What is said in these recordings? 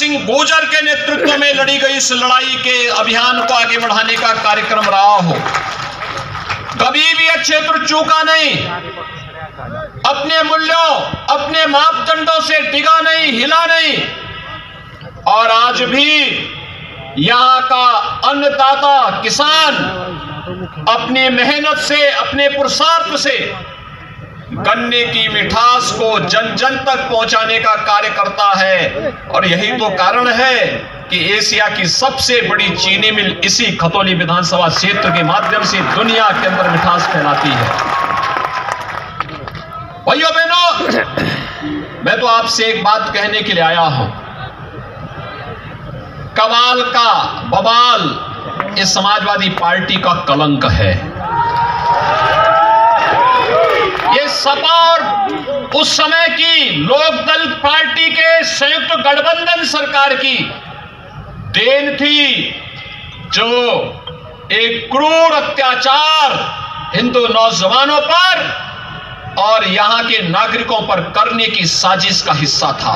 सिंह गुर्जर के नेतृत्व में लड़ी गई इस लड़ाई के अभियान को आगे बढ़ाने का कार्यक्रम रहा हो। कभी भी यह क्षेत्र चूका नहीं, अपने मूल्यों, अपने मापदंडों से डिगा नहीं, हिला नहीं। और आज भी यहाँ का अन्नदाता किसान अपनी मेहनत से, अपने पुरुषार्थ से गन्ने की मिठास को जन जन तक पहुंचाने का कार्य करता है। और यही तो कारण है कि एशिया की सबसे बड़ी चीनी मिल इसी खतौली विधानसभा क्षेत्र के माध्यम से दुनिया के अंदर मिठास फैलाती है। भाइयों बहनों, मैं तो आपसे एक बात कहने के लिए आया हूं। कमाल का बवाल इस समाजवादी पार्टी का कलंक है। ये सपा और उस समय की लोकदल पार्टी के संयुक्त गठबंधन सरकार की देन थी, जो एक क्रूर अत्याचार हिंदू नौजवानों पर और यहां के नागरिकों पर करने की साजिश का हिस्सा था।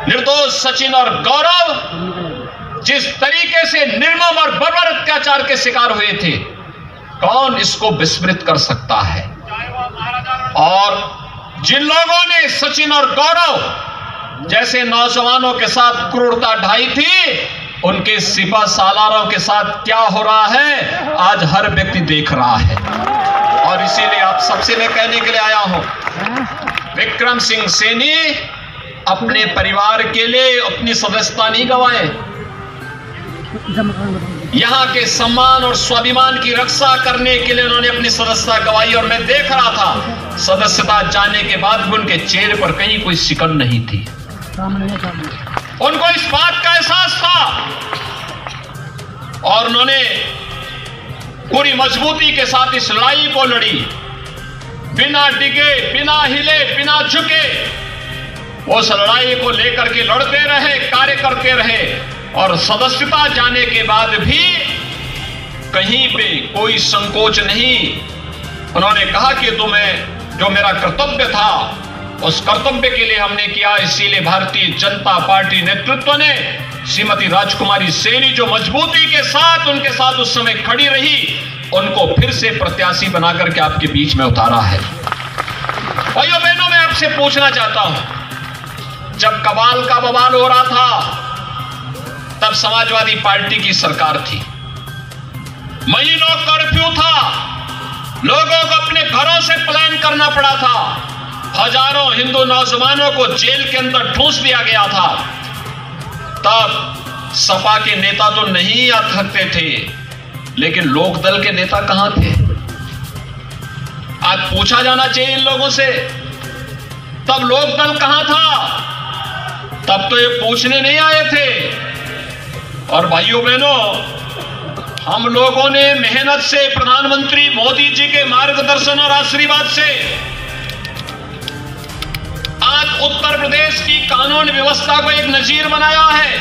निर्दोष सचिन और गौरव जिस तरीके से निर्मम और बर्बर अत्याचार के शिकार हुए थे, कौन इसको विस्मृत कर सकता है। और जिन लोगों ने सचिन और गौरव जैसे नौजवानों के साथ क्रूरता ढाई थी, उनके सिपा सालारों के साथ क्या हो रहा है आज हर व्यक्ति देख रहा है। और इसीलिए आप सबसे मैं कहने के लिए आया हूं, विक्रम सिंह सैनी अपने परिवार के लिए अपनी सदस्यता नहीं गंवाए। यहां के सम्मान और स्वाभिमान की रक्षा करने के लिए उन्होंने अपनी सदस्यता गंवाई। और मैं देख रहा था सदस्यता जाने के बाद भी उनके चेहरे पर कहीं कोई सिकन नहीं थी। उनको इस बात का एहसास था और उन्होंने पूरी मजबूती के साथ इस लड़ाई को लड़ी, बिना डिगे, बिना हिले, बिना झुके। उस लड़ाई को लेकर के लड़ते रहे, कार्य करते रहे। और सदस्यता जाने के बाद भी कहीं पे कोई संकोच नहीं। उन्होंने कहा कि तुम्हें जो मेरा कर्तव्य था उस कर्तव्य के लिए हमने किया। इसीलिए भारतीय जनता पार्टी नेतृत्व ने श्रीमती राजकुमारी सैनी जो मजबूती के साथ उनके साथ उस समय खड़ी रही, उनको फिर से प्रत्याशी बनाकर के आपके बीच में उतारा है। भाइयों बहनों, मैं आपसे पूछना चाहता हूं, जब कमाल का बवाल हो रहा था तब समाजवादी पार्टी की सरकार थी, महीनों कर्फ्यू था, लोगों को अपने घरों से पलायन करना पड़ा था, हजारों हिंदू नौजवानों को जेल के अंदर ठूंस दिया गया था। तब सपा के नेता तो नहीं आ सकते थे, लेकिन लोकदल के नेता कहां थे? आज पूछा जाना चाहिए इन लोगों से, तब लोकदल कहां था? तब तो ये पूछने नहीं आए थे। और भाइयों बहनों, हम लोगों ने मेहनत से प्रधानमंत्री मोदी जी के मार्गदर्शन और आशीर्वाद से आज उत्तर प्रदेश की कानून व्यवस्था को एक नजीर बनाया है।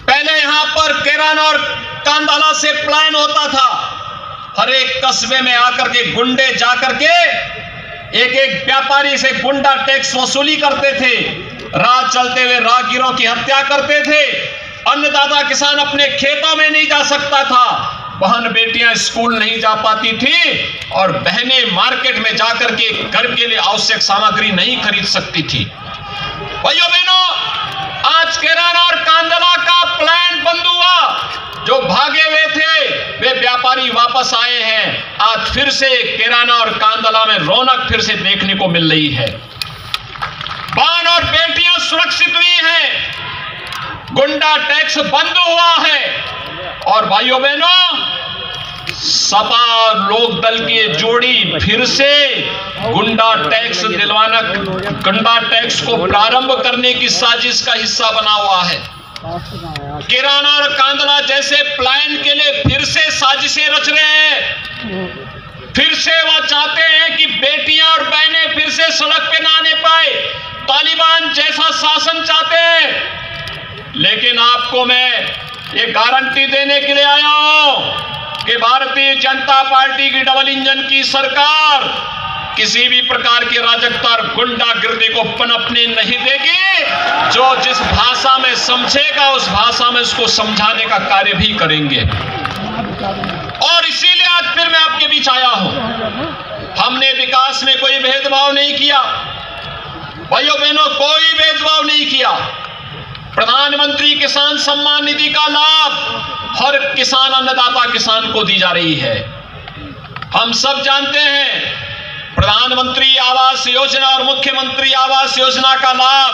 पहले यहां पर केरान और कांदाला से पलायन होता था। हर एक कस्बे में आकर के गुंडे जाकर के एक एक व्यापारी से गुंडा टैक्स वसूली करते थे, राह चलते हुए राहगीरों की हत्या करते थे। अन्नदाता किसान अपने खेतों में नहीं जा सकता था, बहन बेटियां स्कूल नहीं जा पाती थी और बहनें मार्केट में जाकर के घर के लिए आवश्यक सामग्री नहीं खरीद सकती थी। भाइयों बहनों, आज केरान और कांदला का प्लान बंद हुआ। जो भागे हुए थे वे व्यापारी वापस आए हैं। आज फिर से केराना और कांदला में रौनक फिर से देखने को मिल रही है। बहन और बेटियां सुरक्षित हुई हैं, गुंडा टैक्स बंद हुआ है। और भाइयों बहनों, सपा लोकदल की जोड़ी फिर से गुंडा टैक्स दिलवाना, गुंडा टैक्स को प्रारंभ करने की साजिश का हिस्सा बना हुआ है। किराना और कांदला जैसे प्लान के लिए फिर से साजिशें रच रहे हैं। फिर से वह चाहते हैं कि बेटियां और बहनें फिर से सड़क पे ना आने पाए। तालिबान जैसा शासन चाहते हैं। लेकिन आपको मैं ये गारंटी देने के लिए आया हूं कि भारतीय जनता पार्टी की डबल इंजन की सरकार किसी भी प्रकार की अराजकता और गुंडागिर्दी को पनपने नहीं देगी। जो जिस भाषा में समझेगा उस भाषा में उसको समझाने का कार्य भी करेंगे। और इसीलिए आज फिर मैं आपके बीच आया हूं। हमने विकास में कोई भेदभाव नहीं किया भाइयों बहनों, कोई भेदभाव नहीं किया। प्रधानमंत्री किसान सम्मान निधि का लाभ हर किसान अन्नदाता किसान को दी जा रही है। हम सब जानते हैं प्रधानमंत्री आवास योजना और मुख्यमंत्री आवास योजना का लाभ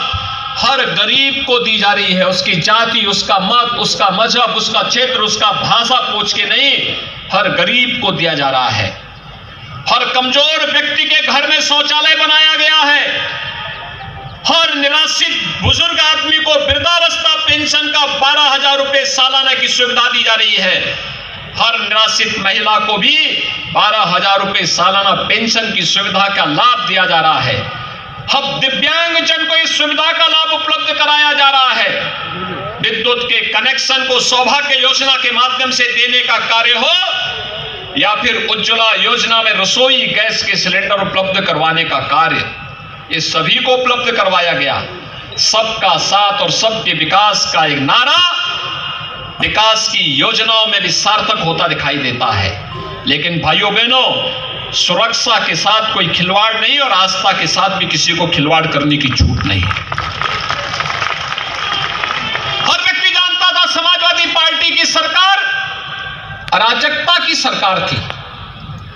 हर गरीब को दी जा रही है। उसकी जाति, उसका मत, उसका मजहब, उसका क्षेत्र, उसका भाषा पूछ के नहीं, हर गरीब को दिया जा रहा है। हर कमजोर व्यक्ति के घर में शौचालय बनाया गया है। हर निराश्रित बुजुर्ग आदमी को वृद्धावस्था पेंशन का 12,000 रुपए सालाना की सुविधा दी जा रही है। हर निराश्रित महिला को भी 12,000 रुपए सालाना पेंशन की सुविधा का लाभ दिया जा रहा है। अब दिव्यांगजन को इस सुविधा का लाभ उपलब्ध कराया जा रहा है। विद्युत के कनेक्शन को सौभाग्य योजना के माध्यम से देने का कार्य हो या फिर उज्ज्वला योजना में रसोई गैस के सिलेंडर उपलब्ध करवाने का कार्य, ये सभी को उपलब्ध करवाया गया। सबका साथ और सबके विकास का एक नारा विकास की योजनाओं में भी सार्थक होता दिखाई देता है। लेकिन भाइयों बहनों, सुरक्षा के साथ कोई खिलवाड़ नहीं और आस्था के साथ भी किसी को खिलवाड़ करने की छूट नहीं। हर व्यक्ति जानता था समाजवादी पार्टी की सरकार अराजकता की सरकार थी,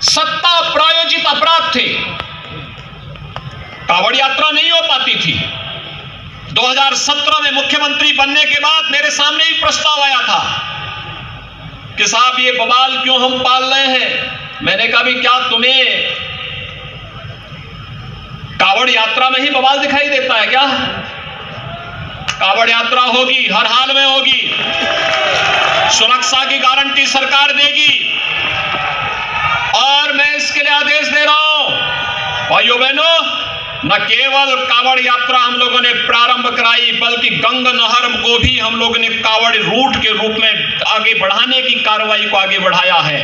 सत्ता प्रायोजित अपराध थे। कांवड़ यात्रा नहीं हो पाती थी। 2017 में मुख्यमंत्री बनने के बाद मेरे सामने ही प्रस्ताव आया था कि साहब ये बवाल क्यों हम पाल रहे हैं। मैंने कहा भी क्या तुम्हें कांवड़ यात्रा में ही बवाल दिखाई देता है क्या? कांवड़ यात्रा होगी, हर हाल में होगी, सुरक्षा की गारंटी सरकार देगी। और मैं इसके लिए आदेश दे रहा हूं भाइयों बहनों, न केवल कांवड़ यात्रा हम लोगों ने प्रारंभ कराई बल्कि गंगा नहर को भी हम लोगों ने कांवड़ रूट के रूप में आगे बढ़ाने की कार्रवाई को आगे बढ़ाया है।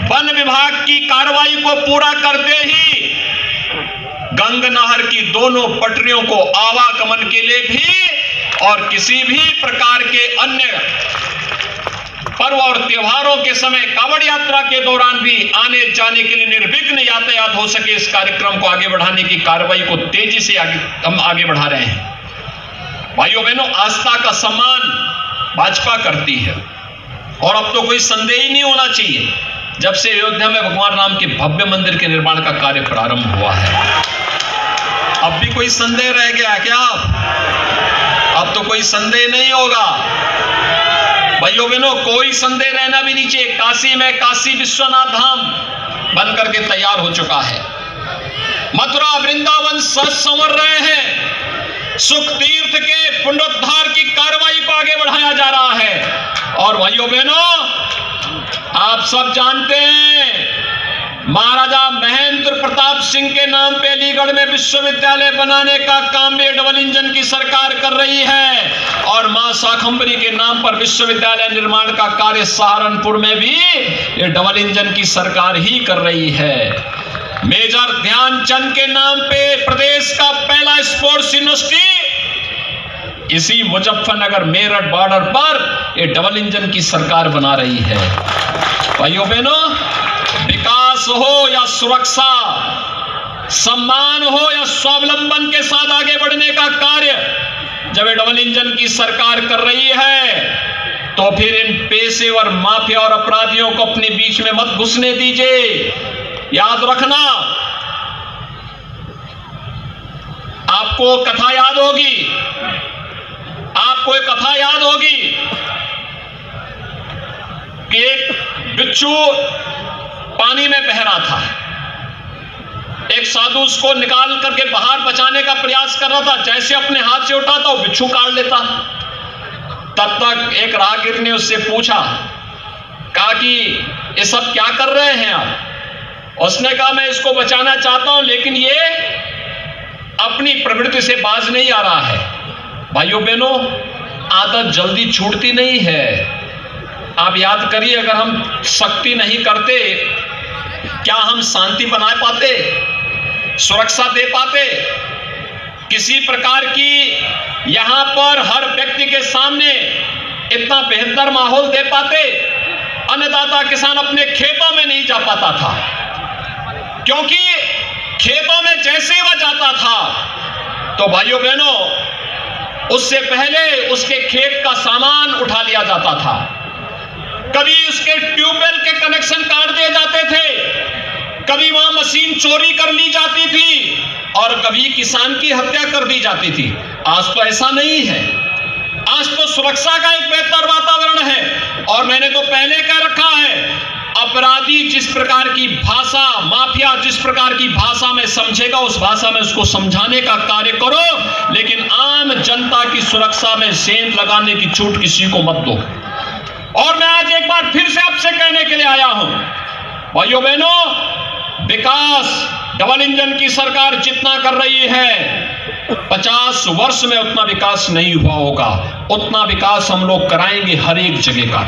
वन विभाग की कार्रवाई को पूरा करते ही गंगा नहर की दोनों पटरियों को आवागमन के लिए भी और किसी भी प्रकार के अन्य पर्व और त्योहारों के समय कांवड़ यात्रा के दौरान भी आने जाने के लिए निर्विघ्न यातायात हो सके, इस कार्यक्रम को आगे बढ़ाने की कार्रवाई को तेजी से हम आगे बढ़ा रहे हैं। भाइयों बहनों, आस्था का सम्मान भाजपा करती है और अब तो कोई संदेह ही नहीं होना चाहिए। जब से अयोध्या में भगवान राम के भव्य मंदिर के निर्माण का कार्य प्रारंभ हुआ है, अब भी कोई संदेह रह गया क्या? अब तो कोई संदेह नहीं होगा। भाइयों बहनों, कोई संदेह रहना भी नहीं चाहिए। काशी में काशी विश्वनाथ धाम बन करके तैयार हो चुका है। मथुरा वृंदावन सज संवर रहे हैं। सुख तीर्थ के पुनरुद्धार की कार्रवाई को आगे बढ़ाया जा रहा है। और भाइयों बहनों, आप सब जानते हैं महाराजा महेंद्र प्रताप सिंह के नाम पे अलीगढ़ में विश्वविद्यालय बनाने का काम भी डबल इंजन की सरकार कर रही है और मां शाकंभरी के नाम पर विश्वविद्यालय निर्माण का कार्य सहारनपुर में भी ये डबल इंजन की सरकार ही कर रही है। मेजर ध्यानचंद के नाम पे प्रदेश का पहला स्पोर्ट्स यूनिवर्सिटी इसी मुजफ्फरनगर मेरठ बॉर्डर पर ये डबल इंजन की सरकार बना रही है। भाइयों बहनों, विकास हो या सुरक्षा, सम्मान हो या स्वावलंबन के साथ आगे बढ़ने का कार्य जब ये डबल इंजन की सरकार कर रही है तो फिर इन पेशेवर माफिया और अपराधियों को अपने बीच में मत घुसने दीजिए। याद रखना, आपको कथा याद होगी, आपको एक कथा याद होगी कि एक बिच्छू पानी में बह रहा था। एक साधु उसको निकाल करके बाहर बचाने का प्रयास कर रहा था। जैसे अपने हाथ से उठाता वो बिच्छू काट लेता। तब तक एक राहगीर ने उससे पूछा, कहा कि ये सब क्या कर रहे हैं आप? उसने कहा मैं इसको बचाना चाहता हूं लेकिन ये अपनी प्रवृत्ति से बाज नहीं आ रहा है। भाइयों बहनों, आदत जल्दी छूटती नहीं है। आप याद करिए, अगर हम शक्ति नहीं करते क्या हम शांति बना पाते? सुरक्षा दे पाते, किसी प्रकार की यहां पर हर व्यक्ति के सामने इतना बेहतर माहौल दे पाते, अन्नदाता किसान अपने खेतों में नहीं जा पाता था, क्योंकि खेतों में जैसे वह जाता था तो भाइयों बहनों उससे पहले उसके खेत का सामान उठा लिया जाता था, कभी उसके ट्यूबवेल के कनेक्शन काट दिए जाते थे, कभी वहां मशीन चोरी कर ली जाती थी और कभी किसान की हत्या कर दी जाती थी। आज तो ऐसा नहीं है, आज तो सुरक्षा का एक बेहतर वातावरण है। और मैंने तो पहले कह रखा है, अपराधी जिस प्रकार की भाषा, माफिया जिस प्रकार की भाषा में समझेगा उस भाषा में उसको समझाने का कार्य करो, लेकिन आम जनता की सुरक्षा में सेंध लगाने की छूट किसी को मत दो। और मैं आज एक बार फिर से आपसे कहने के लिए आया हूं, भाइयों बहनों, विकास डबल इंजन की सरकार जितना कर रही है 50 वर्ष में उतना विकास नहीं हुआ होगा, उतना विकास हम लोग कराएंगे हर एक जगह का।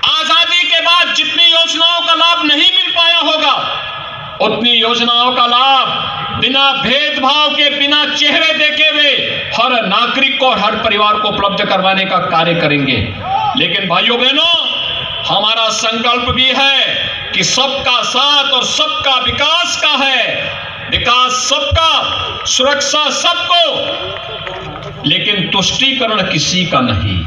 आजादी के बाद जितनी योजनाओं का लाभ नहीं मिल पाया होगा उतनी योजनाओं का लाभ बिना भेदभाव के, बिना चेहरे देखे हुए हर नागरिक को और हर परिवार को उपलब्ध करवाने का कार्य करेंगे। लेकिन भाइयों बहनों, हमारा संकल्प भी है कि सबका साथ और सबका विकास का है, विकास सबका, सुरक्षा सबको, लेकिन तुष्टीकरण किसी का नहीं।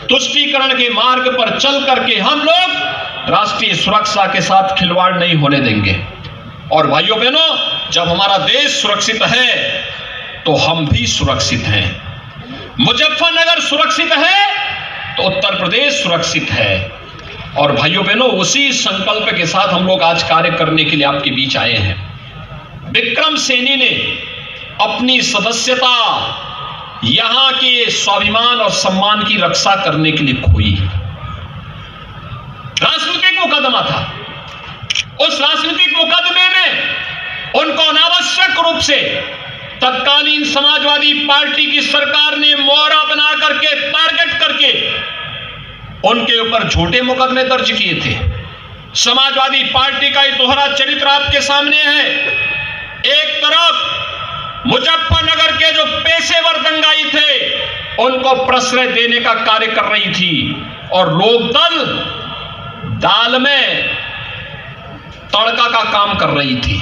तुष्टीकरण के मार्ग पर चल करके हम लोग राष्ट्रीय सुरक्षा के साथ खिलवाड़ नहीं होने देंगे। और भाइयों बहनों, जब हमारा देश सुरक्षित है तो हम भी सुरक्षित हैं। मुजफ्फरनगर सुरक्षित है तो उत्तर प्रदेश सुरक्षित है। और भाइयों बहनों, उसी संकल्प के साथ हम लोग आज कार्य करने के लिए आपके बीच आए हैं। विक्रम सैनी ने अपनी सदस्यता यहां के स्वाभिमान और सम्मान की रक्षा करने के लिए खोई। राजनीतिक मुकदमा था, उस राजनीतिक मुकदमे में उनको अनावश्यक रूप से तत्कालीन समाजवादी पार्टी की सरकार ने मोहरा बना करके, टारगेट करके उनके ऊपर झूठे मुकदमे दर्ज किए थे। समाजवादी पार्टी का ये दोहरा चरित्र आपके सामने है। एक तरफ मुजफ्फरनगर के जो पेशेवर दंगाई थे उनको प्रश्रय देने का कार्य कर रही थी, और लोकदल दाल में तड़का का काम कर रही थी।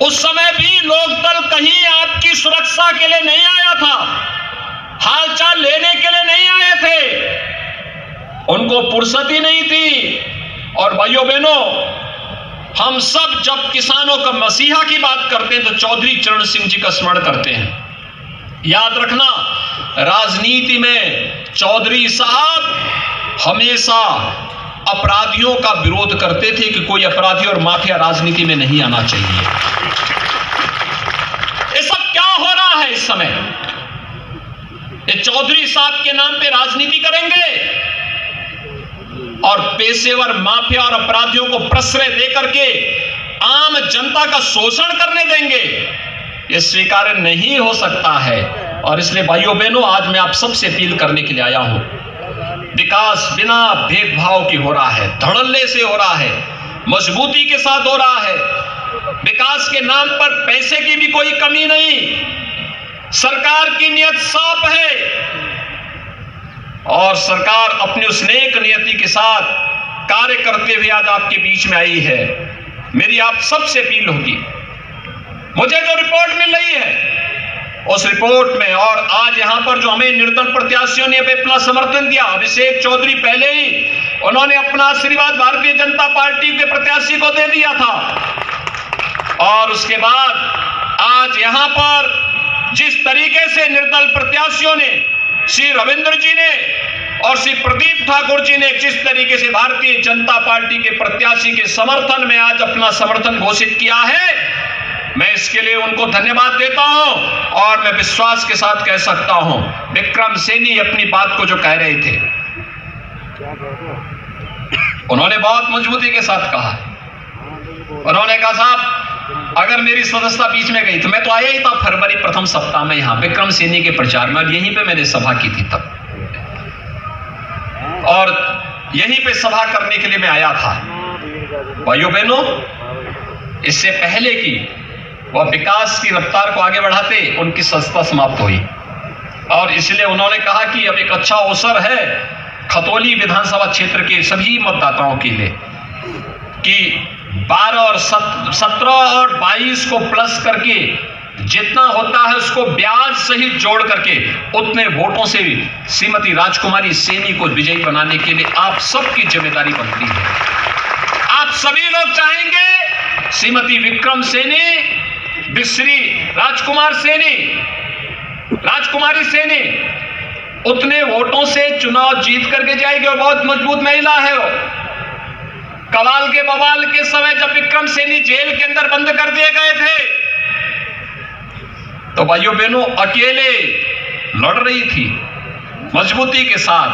उस समय भी लोकदल कहीं आपकी सुरक्षा के लिए नहीं आया था, हालचाल लेने के लिए नहीं आए थे, उनको फुर्सत ही नहीं थी। और भाइयों बहनों, हम सब जब किसानों का मसीहा की बात करते हैं तो चौधरी चरण सिंह जी का स्मरण करते हैं। याद रखना, राजनीति में चौधरी साहब हमेशा अपराधियों का विरोध करते थे कि कोई अपराधी और माफिया राजनीति में नहीं आना चाहिए। ये सब क्या हो रहा है इस समय? ये चौधरी साहब के नाम पे राजनीति करेंगे और पेशेवर माफिया और अपराधियों को प्रश्रय देकर के आम जनता का शोषण करने देंगे, ये स्वीकार नहीं हो सकता है। और इसलिए भाइयों बहनों, आज मैं आप सबसे अपील करने के लिए आया हूं, विकास बिना भेदभाव के हो रहा है, धड़ल्ले से हो रहा है, मजबूती के साथ हो रहा है। विकास के नाम पर पैसे की भी कोई कमी नहीं, सरकार की नियत साफ है और सरकार अपनी उस नेक नियति के साथ कार्य करते हुए आज आपके बीच में आई है। मेरी आप सबसे अपील होगी, मुझे जो रिपोर्ट मिल रही है उस रिपोर्ट में, और आज यहां पर जो हमें निर्दल प्रत्याशियों ने अपना समर्थन दिया, अभिषेक चौधरी पहले ही उन्होंने अपना आशीर्वाद भारतीय जनता पार्टी के प्रत्याशी को दे दिया था, और उसके बाद आज यहां पर जिस तरीके से निर्दल प्रत्याशियों ने, श्री रविंद्र जी ने और श्री प्रदीप ठाकुर जी ने जिस तरीके से भारतीय जनता पार्टी के प्रत्याशी के समर्थन में आज अपना समर्थन घोषित किया है, मैं इसके लिए उनको धन्यवाद देता हूं। और मैं विश्वास के साथ कह सकता हूं, विक्रम सैनी अपनी बात को जो कह रहे थे उन्होंने बहुत मजबूती के साथ कहा। उन्होंने कहा, साहब अगर मेरी सदस्यता बीच में गई तो मैं तो आया ही था फरवरी प्रथम सप्ताह में यहां विक्रम सैनी के प्रचार में, और यहीं पे मैंने सभा की थी तब, और यहीं पे सभा करने के लिए मैं आया था। भाइयों बहनों, इससे पहले कि वह विकास की रफ्तार को आगे बढ़ाते, उनकी संस्था समाप्त हुई। और इसलिए उन्होंने कहा कि अब एक अच्छा अवसर है खतौली विधानसभा क्षेत्र के सभी मतदाताओं के लिए कि 12 और 17 और 22 को प्लस करके जितना होता है उसको ब्याज सहित जोड़ करके उतने वोटों से श्रीमती राजकुमारी सैनी को विजयी बनाने के लिए आप सबकी जिम्मेदारी बनती है। आप सभी लोग चाहेंगे श्रीमती विक्रम सैनी, श्री राजकुमारी सैनी उतने वोटों से चुनाव जीत करके जाएगी और बहुत मजबूत महिला है वो। कवाल के बवाल के समय जब विक्रम सैनी जेल के अंदर बंद कर दिए गए थे तो भाइयों बहनों अकेले लड़ रही थी मजबूती के साथ।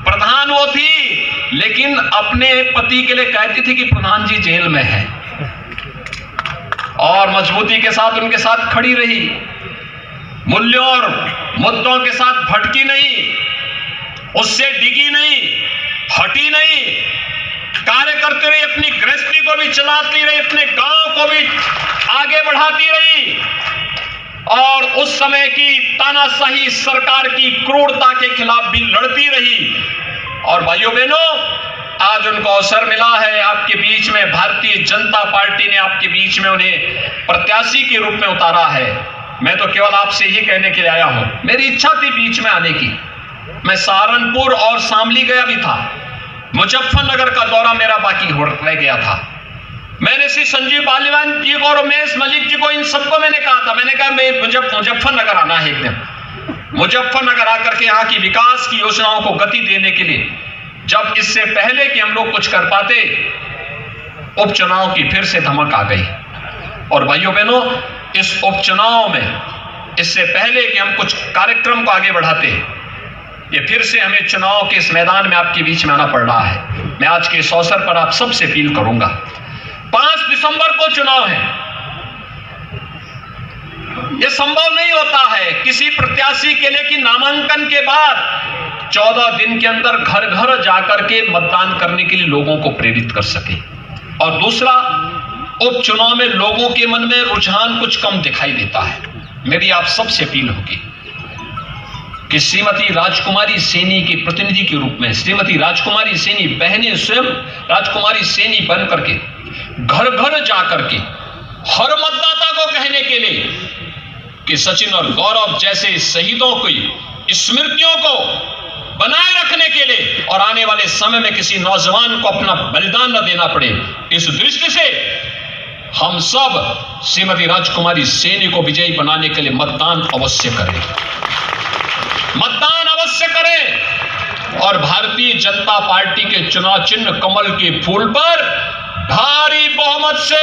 प्रधान वो थी लेकिन अपने पति के लिए कहती थी कि प्रधान जी जेल में है, और मजबूती के साथ उनके साथ खड़ी रही, मूल्यों और मुद्दों के साथ भटकी नहीं, उससे डिगी नहीं, हटी नहीं, कार्य करती रही, अपनी गृहस्थी को भी चलाती रही, अपने गांव को भी आगे बढ़ाती रही और उस समय की तानाशाही सरकार की क्रूरता के खिलाफ भी लड़ती रही। और भाइयों बहनों, आज उनको अवसर मिला है आपके बीच में, भारतीय जनता पार्टी ने आपके बीच में उन्हें प्रत्याशी के रूप में उतारा है। मैं तो केवल आपसे ही कहने के लिए आया हूं, मेरी इच्छा थी बीच में आने की। मैं सहारनपुर और शामली गया भी था, मुजफ्फरनगर का दौरा मेरा बाकी रह गया था। मैंने श्री संजीव पालीवान जी को और उमेश मलिक जी को, इन सबको मैंने कहा था, मैंने कहा मुझे मुजफ्फरनगर आना है एक दिन, मुजफ्फरनगर आकर के यहाँ की विकास की योजनाओं को गति देने के लिए। जब इससे पहले कि हम लोग कुछ कर पाते, उपचुनाव की फिर से धमक आ गई। और भाइयों बहनों, इस उपचुनाव में इससे पहले कि हम कुछ कार्यक्रम को आगे बढ़ाते, ये फिर से हमें चुनाव के इस मैदान में आपके बीच में आना पड़ रहा है। मैं आज के इस अवसर पर आप सबसे अपील करूंगा, 5 दिसंबर को चुनाव है। यह संभव नहीं होता है किसी प्रत्याशी के लिए कि नामांकन के बाद 14 दिन के अंदर घर घर जाकर के मतदान करने के लिए लोगों को प्रेरित कर सके। और दूसरा, उपचुनाव में लोगों के मन में रुझान कुछ कम दिखाई देता है। मेरी आप सबसे अपील होगी कि श्रीमती राजकुमारी सैनी के प्रतिनिधि के रूप में श्रीमती राजकुमारी सैनी बहनें स्वयं राजकुमारी सैनी बन करके घर घर जाकर के हर मतदाता को कहने के लिए कि सचिन और गौरव जैसे शहीदों की स्मृतियों को बनाए रखने के लिए और आने वाले समय में किसी नौजवान को अपना बलिदान न देना पड़े, इस दृष्टि से हम सब श्रीमती राजकुमारी सैनी को विजयी बनाने के लिए मतदान अवश्य करें, मतदान अवश्य करें। और भारतीय जनता पार्टी के चुनाव चिन्ह कमल के फूल पर भारी बहुमत से